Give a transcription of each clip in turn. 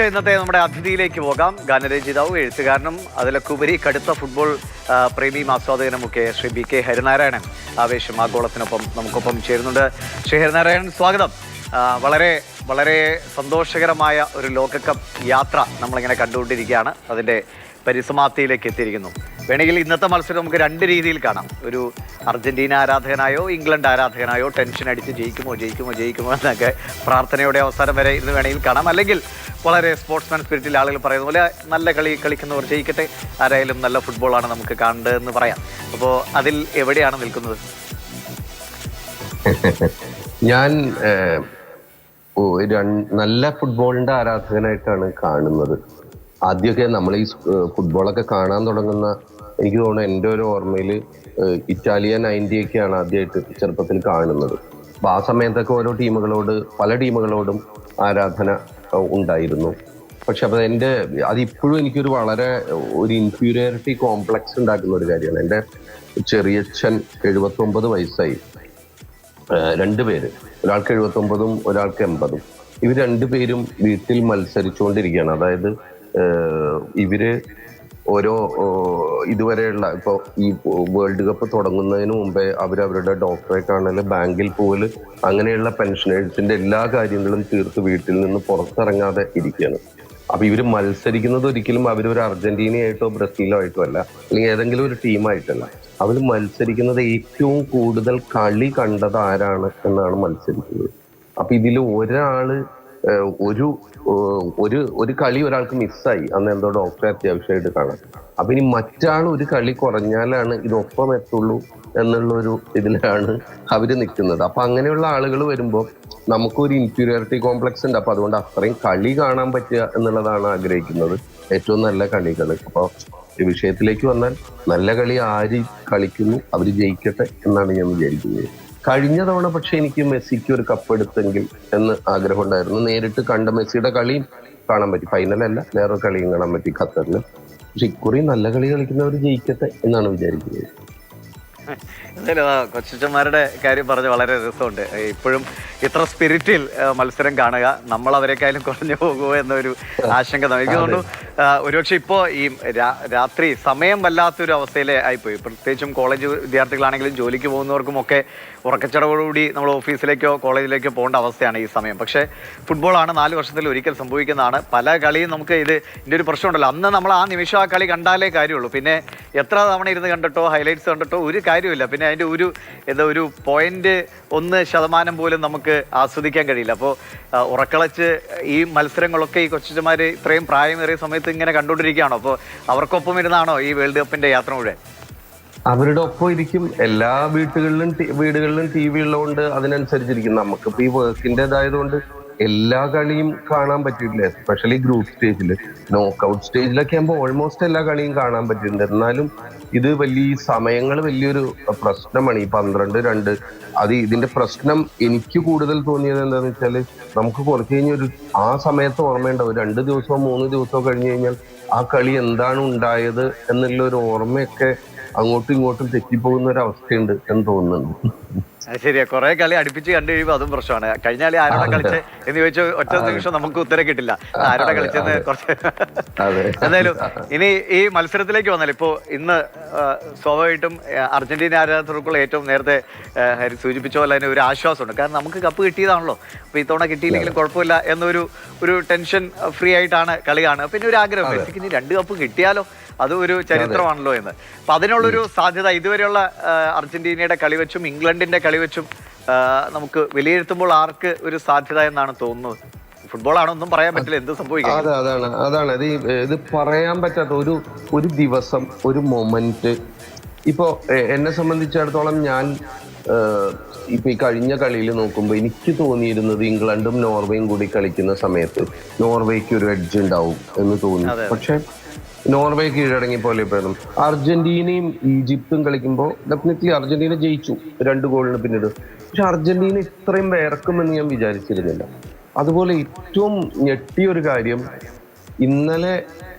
ഇന്നത്തെ നമ്മുടെ അതിഥിയിലേക്ക് പോകാം. ഗാനരചയിതാവും എഴുത്തുകാരനും അതിലൊക്കെ ഉപരി കടുത്ത ഫുട്ബോൾ പ്രേമിയും ആസ്വാദകനുമൊക്കെ ശ്രീ ബി കെ ഹരിനാരായണൻ ആവേശം ആഗോളത്തിനൊപ്പം നമുക്കൊപ്പം ചേരുന്നുണ്ട്. ശ്രീ ഹരിനാരായണൻ, സ്വാഗതം. വളരെ വളരെ സന്തോഷകരമായ ഒരു ലോകകപ്പ് യാത്ര നമ്മളിങ്ങനെ കണ്ടുകൊണ്ടിരിക്കുകയാണ്. അതിൻ്റെ പരിസമാപ്തിയിലേക്ക് എത്തിയിരിക്കുന്നു. വേണമെങ്കിൽ ഇന്നത്തെ മത്സരം നമുക്ക് രണ്ട് രീതിയിൽ കാണാം. ഒരു അർജന്റീന ആരാധകനായോ ഇംഗ്ലണ്ട് ആരാധകനായോ ടെൻഷൻ അടിച്ച് ജയിക്കുമോ എന്നൊക്കെ പ്രാർത്ഥനയോടെ അവസാനം വരെ ഇരുന്ന് വേണമെങ്കിൽ കാണാം. അല്ലെങ്കിൽ വളരെ സ്പോർട്സ്മാൻ സ്പിരിറ്റിൽ ആളുകൾ പറയുന്ന പോലെ നല്ല കളി കളിക്കുന്നവർ ജയിക്കട്ടെ, ആരായാലും നല്ല ഫുട്ബോളാണ് നമുക്ക് കാണേണ്ടതെന്ന് പറയാം. അപ്പോൾ അതിൽ എവിടെയാണ് നിൽക്കുന്നത്? ഞാൻ നല്ല ഫുട്ബോളിന്റെ ആരാധകനായിട്ടാണ് കാണുന്നത്. ആദ്യമൊക്കെ നമ്മൾ ഈ ഫുട്ബോളൊക്കെ കാണാൻ തുടങ്ങുന്ന, എനിക്ക് തോന്നുന്നു എൻ്റെ ഒരു ഓർമ്മയിൽ ഇറ്റാലിയൻ 90-ഒക്കെയാണ് ആദ്യമായിട്ട് ചെറുപ്പത്തിൽ കാണുന്നത്. അപ്പൊ ആ സമയത്തൊക്കെ ഓരോ പല ടീമുകളോടും ആരാധന ഉണ്ടായിരുന്നു. പക്ഷെ അപ്പൊ അതിപ്പോഴും എനിക്കൊരു വളരെ ഒരു ഇൻഫീരിയോറിറ്റി കോംപ്ലക്സ് ഉണ്ടാക്കുന്ന ഒരു കാര്യമാണ്. എൻ്റെ ചെറിയച്ഛൻ 79 വയസ്സായി. രണ്ടുപേര്, ഒരാൾക്ക് 79ഉം ഒരാൾക്ക് 80ഉം. ഇവർ രണ്ടുപേരും വീട്ടിൽ മത്സരിച്ചുകൊണ്ടിരിക്കുകയാണ്. അതായത് ഇവര് ഓരോ ഇതുവരെയുള്ള ഇപ്പൊ ഈ വേൾഡ് കപ്പ് തുടങ്ങുന്നതിന് മുമ്പേ അവരവരുടെ ഡോക്ടറെ കാണല്, ബാങ്കിൽ പോകല്, അങ്ങനെയുള്ള പെൻഷനേഴ്സിന്റെ എല്ലാ കാര്യങ്ങളും തീർത്ത് വീട്ടിൽ നിന്ന് പുറത്തിറങ്ങാതെ ഇരിക്കുകയാണ്. അപ്പൊ ഇവര് മത്സരിക്കുന്നത് ഒരിക്കലും അവരൊരു അർജന്റീനയായിട്ടോ ബ്രസീലോ ആയിട്ടോ അല്ല, അല്ലെങ്കിൽ ഏതെങ്കിലും ഒരു ടീമായിട്ടല്ല. അവർ മത്സരിക്കുന്നത് ഏറ്റവും കൂടുതൽ കളി കണ്ടത് ആരാണ് എന്നാണ് മത്സരിക്കുന്നത്. അപ്പൊ ഇതിൽ ഒരാള് ഒരു കളി ഒരാൾക്ക് മിസ്സായി, അന്ന് എന്തോ ഡോക്ടറെ അത്യാവശ്യമായിട്ട് കാണാം. അപ്പൊ ഇനി മറ്റാൾ ഒരു കളി കുറഞ്ഞാലാണ് ഇതൊപ്പം എത്തുള്ളൂ എന്നുള്ളൊരു ഇതിലാണ് അവര് നിൽക്കുന്നത്. അപ്പൊ അങ്ങനെയുള്ള ആളുകൾ വരുമ്പോൾ നമുക്കൊരു ഇൻഫീരിയോറിറ്റി കോംപ്ലക്സ് ഉണ്ട്. അപ്പൊ അതുകൊണ്ട് അത്രയും കളി കാണാൻ പറ്റുക എന്നുള്ളതാണ് ആഗ്രഹിക്കുന്നത്, ഏറ്റവും നല്ല കളികൾ. അപ്പൊ ഈ വിഷയത്തിലേക്ക് വന്നാൽ നല്ല കളി ആര് കളിക്കുന്നു അവര് ജയിക്കട്ടെ എന്നാണ് ഞാൻ വിചാരിക്കുന്നത്. കഴിഞ്ഞ തവണ പക്ഷെ എനിക്ക് മെസ്സിക്ക് ഒരു കപ്പ് എടുത്തെങ്കിൽ എന്ന് ആഗ്രഹം ഉണ്ടായിരുന്നു. നേരിട്ട് കണ്ട മെസ്സിയുടെ കളിയും കാണാൻ പറ്റി, ഫൈനലല്ല വേറൊരു കളിയും കാണാൻ പറ്റി ഖത്തറിൽ. പക്ഷെ ഇക്കുറി നല്ല കളി കളിക്കുന്നവർ ജയിക്കട്ടെ എന്നാണ് വിചാരിക്കുന്നത്. എന്തായാലും കൊച്ചന്മാരുടെ കാര്യം പറഞ്ഞ് വളരെ രസമുണ്ട്. ഇപ്പോഴും ഇത്ര സ്പിരിറ്റിൽ മത്സരം കാണുക, നമ്മൾ അവരെക്കാളും കുറഞ്ഞു പോകുമോ എന്നൊരു ആശങ്ക എനിക്ക് തോന്നുന്നു. ഒരുപക്ഷെ ഇപ്പോൾ ഈ രാത്രി സമയം വല്ലാത്തൊരു അവസ്ഥയിൽ ആയിപ്പോയി. പ്രത്യേകിച്ചും കോളേജ് വിദ്യാർത്ഥികളാണെങ്കിലും ജോലിക്ക് പോകുന്നവർക്കുമൊക്കെ ഉറക്കച്ചടവോടുകൂടി നമ്മൾ ഓഫീസിലേക്കോ കോളേജിലേക്കോ പോകേണ്ട അവസ്ഥയാണ് ഈ സമയം. പക്ഷേ ഫുട്ബോളാണ് 4 വർഷത്തിൽ ഒരിക്കൽ സംഭവിക്കുന്നതാണ്. പല കളിയും നമുക്ക് ഇതിൻ്റെ ഒരു പ്രശ്നമുണ്ടല്ലോ. അന്ന് നമ്മൾ ആ നിമിഷം ആ കളി കണ്ടാലേ കാര്യമുള്ളൂ. പിന്നെ എത്ര തവണ ഇരുന്ന് കണ്ടിട്ടോ ഹൈലൈറ്റ്സ് കണ്ടിട്ടോ ഒരു കാര്യമില്ല. പിന്നെ അതിൻ്റെ ഒരു 0.1% പോലും നമുക്ക് ആസ്വദിക്കാൻ കഴിയില്ല. അപ്പോൾ ഉറക്കളച്ച് ഈ മത്സരങ്ങളൊക്കെ ഈ കൊച്ചുമാർ ഇത്രയും പ്രായമേറിയ സമയത്ത് ഇങ്ങനെ കണ്ടുകൊണ്ടിരിക്കുകയാണോ? അപ്പോൾ അവർക്കൊപ്പം ഇരുന്നാണോ ഈ വേൾഡ് കപ്പിന്റെ യാത്ര മുഴുവൻ? അവരുടെ ഒപ്പം ഇരിക്കും. എല്ലാ വീടുകളിലും ടി വി ഉള്ളതുകൊണ്ട് അതിനനുസരിച്ചിരിക്കും. നമുക്കിപ്പോ ഈ വർക്കിൻ്റെതായതുകൊണ്ട് എല്ലാ കളിയും കാണാൻ പറ്റിയിട്ടില്ല. എസ്പെഷ്യലി ഗ്രൂപ്പ് സ്റ്റേജിൽ, നോക്കൗട്ട് സ്റ്റേജിലൊക്കെ ആകുമ്പോൾ ഓൾമോസ്റ്റ് എല്ലാ കളിയും കാണാൻ പറ്റിയിട്ടുണ്ട്. എന്നാലും ഇത് സമയങ്ങൾ വലിയൊരു പ്രശ്നമാണ്. ഈ 12-2 ഇതിന്റെ പ്രശ്നം എനിക്ക് കൂടുതൽ തോന്നിയത് എന്താണെന്ന് വെച്ചാൽ, നമുക്ക് കുറച്ച് കഴിഞ്ഞ് ആ സമയത്ത് ഓർമ്മയുണ്ടാവും. 2 ദിവസമോ 3 ദിവസമോ കഴിഞ്ഞു കഴിഞ്ഞാൽ ആ കളി എന്താണ് ഉണ്ടായത് എന്നുള്ള ഒരു ഓർമ്മയൊക്കെ അങ്ങോട്ടും ഇങ്ങോട്ടും തെറ്റിപ്പോകുന്ന ഒരു അവസ്ഥയുണ്ട് എന്ന് തോന്നുന്നുണ്ട്. ശരിയാ, കുറെ കളി അടുപ്പിച്ച് കണ്ടു കഴിയുമ്പോൾ അതും പ്രശ്നമാണ്. കഴിഞ്ഞ കളി ആരോടെ കളിച്ച് എന്ന് ചോദിച്ചാൽ ഒറ്റ നിമിഷം നമുക്ക് ഉത്തരം കിട്ടില്ല, ആരോടെ കളിച്ചെന്ന് കുറച്ച്. എന്തായാലും ഇനി ഈ മത്സരത്തിലേക്ക് വന്നാൽ ഇപ്പോൾ ഇന്ന് സ്വാഭാവികമായിട്ടും അർജന്റീന ആരാധകർക്കുള്ള ഏറ്റവും നേരത്തെ ഹരി സൂചിപ്പിച്ച പോലെ തന്നെ ഒരു ആശ്വാസമുണ്ട്. കാരണം നമുക്ക് കപ്പ് കിട്ടിയതാണല്ലോ. അപ്പോൾ ഇത്തവണ കിട്ടിയില്ലെങ്കിലും കുഴപ്പമില്ല എന്നൊരു ടെൻഷൻ ഫ്രീ ആയിട്ടാണ് കളി കാണുക. പിന്നെ ഒരു ആഗ്രഹം, മെസ്സിക്ക് ഇനി 2 കപ്പ് കിട്ടിയാലോ, അതും ഒരു ചരിത്രമാണല്ലോ എന്ന്. അപ്പം അതിനുള്ളൊരു സാധ്യത ഇതുവരെയുള്ള അർജന്റീനയുടെ കളി വെച്ചും ഇംഗ്ലണ്ടിന്റെ കളി വെച്ചും നമുക്ക് വിലയിരുത്തുമ്പോൾ ആർക്ക് ഒരു സാധ്യത എന്നാണ് തോന്നുന്നത്? ഫുട്ബോളാണോ ഒന്നും പറയാൻ പറ്റില്ല, എന്ത് സംഭവിക്കും. അതാണ് ഇത് പറയാൻ പറ്റാത്ത ഒരു ദിവസം, ഒരു മൊമെന്റ്. ഇപ്പോ എന്നെ സംബന്ധിച്ചിടത്തോളം ഞാൻ ഇപ്പൊ ഈ കഴിഞ്ഞ കളിയിൽ നോക്കുമ്പോൾ എനിക്ക് തോന്നിയിരുന്നത് ഇംഗ്ലണ്ടും നോർവേയും കൂടി കളിക്കുന്ന സമയത്ത് നോർവേക്ക് ഒരു എഡ്ജ് ഉണ്ടാവും എന്ന് തോന്നി. പക്ഷെ നോർവേ കീഴടങ്ങി പോലെ ഇപ്പോഴും അർജന്റീനയും ഈജിപ്തും കളിക്കുമ്പോൾ ഡെഫിനറ്റ്ലി അർജന്റീന ജയിച്ചു 2 ഗോളിന് പിന്നീട്. പക്ഷെ അർജന്റീന ഇത്രയും വേർക്കുമെന്ന് ഞാൻ വിചാരിച്ചിരുന്നില്ല. അതുപോലെ ഏറ്റവും ഞെട്ടിയൊരു കാര്യം, ഇന്നലെ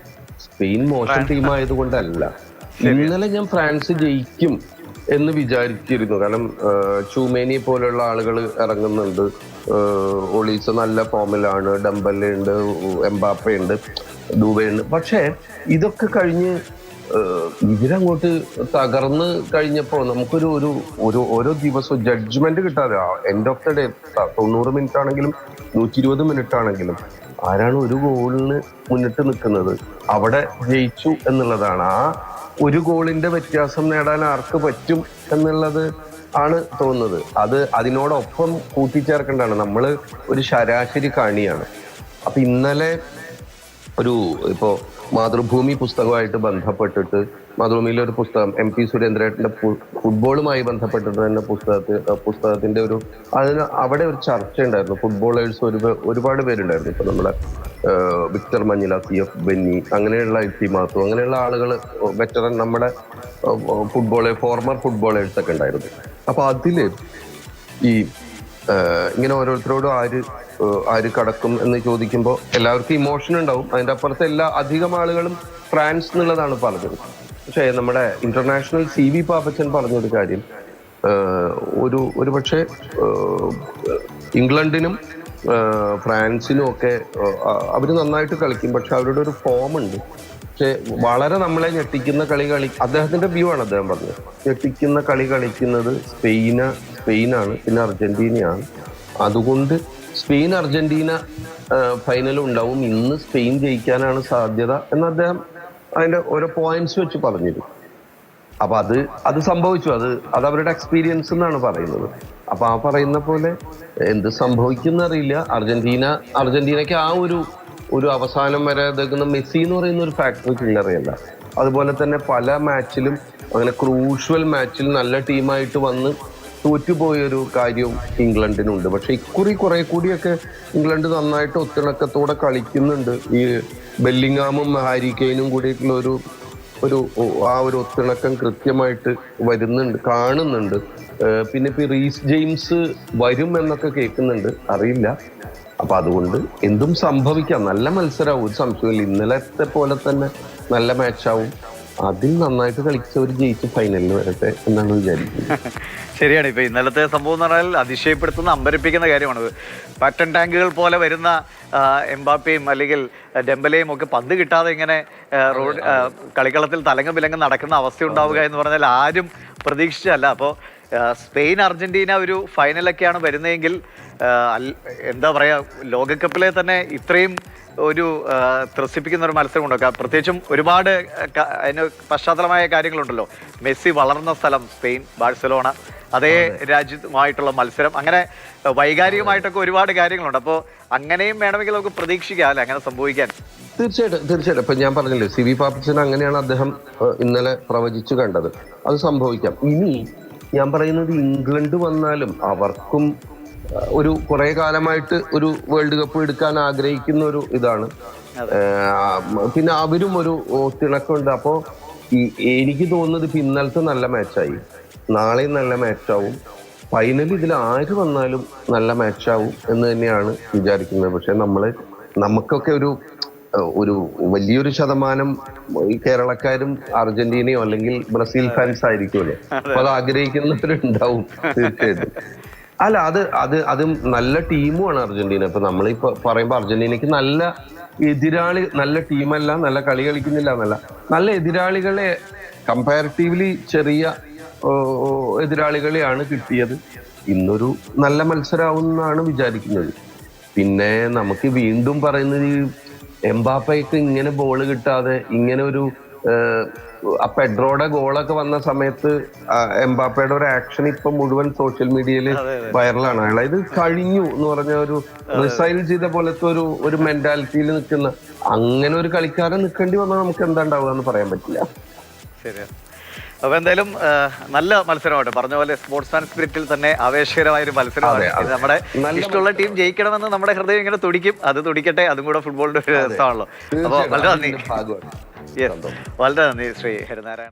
സ്പെയിൻ മോശം ടീമായതുകൊണ്ടല്ല, ഇന്നലെ ഞാൻ ഫ്രാൻസ് ജയിക്കും എന്ന് വിചാരിച്ചിരുന്നു. കാരണം ചൂമേനിയെ പോലുള്ള ആളുകൾ ഇറങ്ങുന്നുണ്ട്, ഒളീസ നല്ല ഫോമിലാണ്, ഡംബലെ ഉണ്ട്, എംബാപ്പ ഉണ്ട്, ദുബൈ ഉണ്ട്. പക്ഷേ ഇതൊക്കെ കഴിഞ്ഞ് ഇവരങ്ങോട്ട് തകർന്ന് കഴിഞ്ഞപ്പോൾ നമുക്കൊരു ഒരു ഒരു ഓരോ ദിവസവും ജഡ്ജ്മെന്റ് കിട്ടാതെ end of the day 90 minute ആണെങ്കിലും 120 മിനിറ്റ് ആണെങ്കിലും ആരാണ് ഒരു ഗോളിന് മുന്നിട്ട് നിൽക്കുന്നത് അവിടെ ജയിച്ചു എന്നുള്ളതാണ്. ആ ഒരു ഗോളിന്റെ വ്യത്യാസം നേടാൻ ആർക്ക് പറ്റും എന്നുള്ളത് ആണ് തോന്നുന്നത്. അത് അതിനോടൊപ്പം കൂട്ടിച്ചേർക്കേണ്ടതാണ്. നമ്മൾ ഒരു ശരാശരി കാണിയാണ്. അപ്പൊ ഇന്നലെ ഇപ്പോ മാതൃഭൂമി പുസ്തകമായിട്ട് ബന്ധപ്പെട്ടിട്ട് മാതൃഭൂമിയിലെ ഒരു പുസ്തകം MP സുരേന്ദ്രേട്ടന്റെ ഫുട്ബോളുമായി ബന്ധപ്പെട്ടിട്ട് തന്നെ പുസ്തകത്തിന്റെ അവിടെ ഒരു ചർച്ച ഉണ്ടായിരുന്നു. ഫുട്ബോളേഴ്സ് ഒരുപാട് പേരുണ്ടായിരുന്നു. ഇപ്പൊ നമ്മുടെ വിക്ടർ മഞ്ഞില, CF ബെന്നി, അങ്ങനെയുള്ള മാത്തു, അങ്ങനെയുള്ള ആളുകൾ, വെറ്ററൻ നമ്മുടെ ഫോർമർ ഫുട്ബോളേഴ്സ് ഒക്കെ ഉണ്ടായിരുന്നു. അപ്പൊ അതില് ഈ ഇങ്ങനെ ഓരോരുത്തരോടും ആര് കടക്കും എന്ന് ചോദിക്കുമ്പോൾ എല്ലാവർക്കും ഇമോഷൻ ഉണ്ടാവും. അതിന്റെ അപ്പുറത്ത് അധികം ആളുകളും ഫ്രാൻസ് എന്നുള്ളതാണ് പറഞ്ഞത്. പക്ഷേ നമ്മുടെ ഇന്റർനാഷണൽ CV പാപ്പച്ചൻ പറഞ്ഞൊരു കാര്യം, ഒരു പക്ഷേ ഇംഗ്ലണ്ടിനും ഫ്രാൻസിനും ഒക്കെ അവര് നന്നായിട്ട് കളിക്കും, പക്ഷെ അവരുടെ ഒരു ഫോം ഉണ്ട്. പക്ഷെ വളരെ നമ്മളെ ഞെട്ടിക്കുന്ന അദ്ദേഹത്തിന്റെ വ്യൂ ആണ് അദ്ദേഹം പറഞ്ഞത്. ഞെട്ടിക്കുന്ന കളി കളിക്കുന്നത് സ്പെയിനാണ്, പിന്നെ അർജന്റീനയാണ്. അതുകൊണ്ട് സ്പെയിൻ അർജന്റീന ഫൈനൽ ഉണ്ടാവും, ഇന്ന് സ്പെയിൻ ജയിക്കാനാണ് സാധ്യത എന്ന് അദ്ദേഹം അതിന്റെ ഓരോ പോയിന്റ്സ് വെച്ച് പറഞ്ഞിരുന്നു. അപ്പൊ അത് സംഭവിച്ചു. അത് അവരുടെ എക്സ്പീരിയൻസ് എന്നാണ് പറയുന്നത്. അപ്പൊ ആ പറയുന്ന പോലെ എന്ത് സംഭവിക്കുന്ന അറിയില്ല. അർജന്റീനയ്ക്ക് ആ ഒരു അവസാനം വരെ അദ്ദേഹം മെസ്സി എന്ന് പറയുന്ന ഒരു ഫാക്ടറി ചില്ലറയല്ല. അതുപോലെ തന്നെ പല മാച്ചിലും അങ്ങനെ ക്രൂഷ്യൽ മാച്ചിൽ നല്ല ടീമായിട്ട് വന്ന് തോറ്റുപോയൊരു കാര്യവും ഇംഗ്ലണ്ടിനുണ്ട്. പക്ഷെ ഇക്കുറി കുറെ കൂടിയൊക്കെ ഇംഗ്ലണ്ട് നന്നായിട്ട് ഒത്തിണക്കത്തോടെ കളിക്കുന്നുണ്ട്. ഈ ബെല്ലിംഗാമും ഹാരി കെയ്നും കൂടിയിട്ടുള്ള ഒരു ഒത്തിണക്കം കൃത്യമായിട്ട് കാണുന്നുണ്ട്. പിന്നെ ഇപ്പൊ റീസ് ജെയിംസ് വരും എന്നൊക്കെ കേൾക്കുന്നുണ്ട്, അറിയില്ല. അപ്പൊ അതുകൊണ്ട് എന്തും സംഭവിക്കാം. നല്ല മത്സരമാവും, ഒരു സംശയമില്ല. ഇന്നലത്തെ പോലെ തന്നെ നല്ല മാച്ചാവും. അതിൽ നന്നായിട്ട് കളിച്ചവർ ജയിച്ച് ഫൈനലിൽ വരട്ടെ എന്നാണ് വിചാരിക്കുന്നത്. ശരിയാണ്. ഇപ്പൊ ഇന്നലത്തെ സംഭവം എന്ന് പറഞ്ഞാൽ അതിശയപ്പെടുത്തുന്ന, അമ്പരപ്പിക്കുന്ന കാര്യമാണ്. പാറ്റൻ ടാങ്കുകൾ പോലെ വരുന്ന എംബാപ്പയും അല്ലെങ്കിൽ ഡെംബലയും ഒക്കെ പന്ത് കിട്ടാതെ ഇങ്ങനെ കളിക്കളത്തിൽ തലങ്ങും വിലങ്ങും നടക്കുന്ന അവസ്ഥ ഉണ്ടാവുക എന്ന് പറഞ്ഞാൽ ആരും പ്രതീക്ഷിച്ചല്ല. അപ്പോൾ സ്പെയിൻ അർജന്റീന ഒരു ഫൈനലൊക്കെയാണ് വരുന്നതെങ്കിൽ എന്താ പറയുക, ലോകകപ്പിലെ തന്നെ ഇത്രയും ഒരു ത്രസിപ്പിക്കുന്ന ഒരു മത്സരം ഉണ്ടാക്കുക. പ്രത്യേകിച്ചും ഒരുപാട് അതിന് പശ്ചാത്തലമായ കാര്യങ്ങളുണ്ടല്ലോ. മെസ്സി വളർന്ന സ്ഥലം സ്പെയിൻ, ബാഴ്സലോണ, അതേ രാജ്യത്തുമായിട്ടുള്ള മത്സരം, അങ്ങനെ വൈകാരികമായിട്ടൊക്കെ ഒരുപാട് കാര്യങ്ങളുണ്ട്. അപ്പോൾ അങ്ങനെയും വേണമെങ്കിൽ നമുക്ക് പ്രതീക്ഷിക്കാം അല്ലെ അങ്ങനെ സംഭവിക്കാൻ. തീർച്ചയായിട്ടും ഇപ്പൊ ഞാൻ പറഞ്ഞില്ലേ, CV പാപ്പച്ചൻ അങ്ങനെയാണ് അദ്ദേഹം ഇന്നലെ പ്രവചിച്ചു കണ്ടത്. അത് സംഭവിക്കാം. ഇനി ഞാൻ പറയുന്നത് ഇംഗ്ലണ്ട് വന്നാലും അവർക്കും കുറെ കാലമായിട്ട് ഒരു വേൾഡ് കപ്പ് എടുക്കാൻ ആഗ്രഹിക്കുന്ന ഒരു ഇതാണ്. പിന്നെ അവരും ഒരു തിണക്കമുണ്ട്. അപ്പോ എനിക്ക് തോന്നുന്നത് ഇപ്പൊ ഇന്നലത്തെ നല്ല മാച്ചായി, നാളെയും നല്ല മാച്ചാവും, ഫൈനൽ ഇതിൽ ആര് വന്നാലും നല്ല മാച്ചാവും എന്ന് തന്നെയാണ് വിചാരിക്കുന്നത്. പക്ഷെ നമുക്കൊക്കെ ഒരു വലിയൊരു ശതമാനം ഈ കേരളക്കാരും അർജന്റീനയോ അല്ലെങ്കിൽ ബ്രസീൽ ഫാൻസ് ആയിരിക്കുമല്ലോ. അപ്പൊ അത് ആഗ്രഹിക്കുന്നവരുണ്ടാവും തീർച്ചയായിട്ടും. അല്ല, അത് നല്ല ടീമുമാണ് അർജന്റീന. ഇപ്പൊ നമ്മളിപ്പോ പറയുമ്പോ അർജന്റീനക്ക് നല്ല ടീമല്ല, നല്ല കളി കളിക്കുന്നില്ല എന്നല്ല, നല്ല എതിരാളികളെ കമ്പാരിറ്റീവ്ലി ചെറിയ എതിരാളികളെയാണ് കിട്ടിയത്. ഇന്നൊരു നല്ല മത്സരമാവും എന്നാണ് വിചാരിക്കുന്നത്. പിന്നെ നമുക്ക് വീണ്ടും പറയുന്നത്, എംബാപ്പയ്ക്ക് ഇങ്ങനെ ബോള് കിട്ടാതെ ഇങ്ങനെ പെഡ്രോയുടെ ഗോളൊക്കെ വന്ന സമയത്ത് എംബാപ്പയുടെ ഒരു ആക്ഷൻ ഇപ്പൊ മുഴുവൻ സോഷ്യൽ മീഡിയയിൽ വൈറലാണ്. അതായത് കഴിഞ്ഞു എന്ന് പറഞ്ഞ ഒരു റിസൈൻ ചെയ്ത പോലത്തെ ഒരു മെന്റാലിറ്റിയിൽ നിൽക്കുന്ന അങ്ങനെ ഒരു കളിക്കാരൻ നിൽക്കേണ്ടി വന്നാൽ നമുക്ക് എന്താ ഉണ്ടാവുക എന്ന് പറയാൻ പറ്റില്ല. ശരിയാണ്. അപ്പൊ എന്തായാലും നല്ല മത്സരമായിട്ട് പറഞ്ഞ പോലെ സ്പോർട്സ്മാൻ സ്പിരിറ്റിൽ തന്നെ ആവേശകരമായ ഒരു മത്സരമാണ്. നമ്മുടെ ഇഷ്ടമുള്ള ടീം ജയിക്കണമെന്ന് നമ്മുടെ ഹൃദയം ഇങ്ങനെ തുടിക്കും. അത് തുടിക്കട്ടെ, അതും കൂടെ ഫുട്ബോളിന്റെ ഒരു രസമാണല്ലോ. അപ്പൊ വളരെ നന്ദി. വളരെ നന്ദി ശ്രീ ഹരിനാരായണൻ.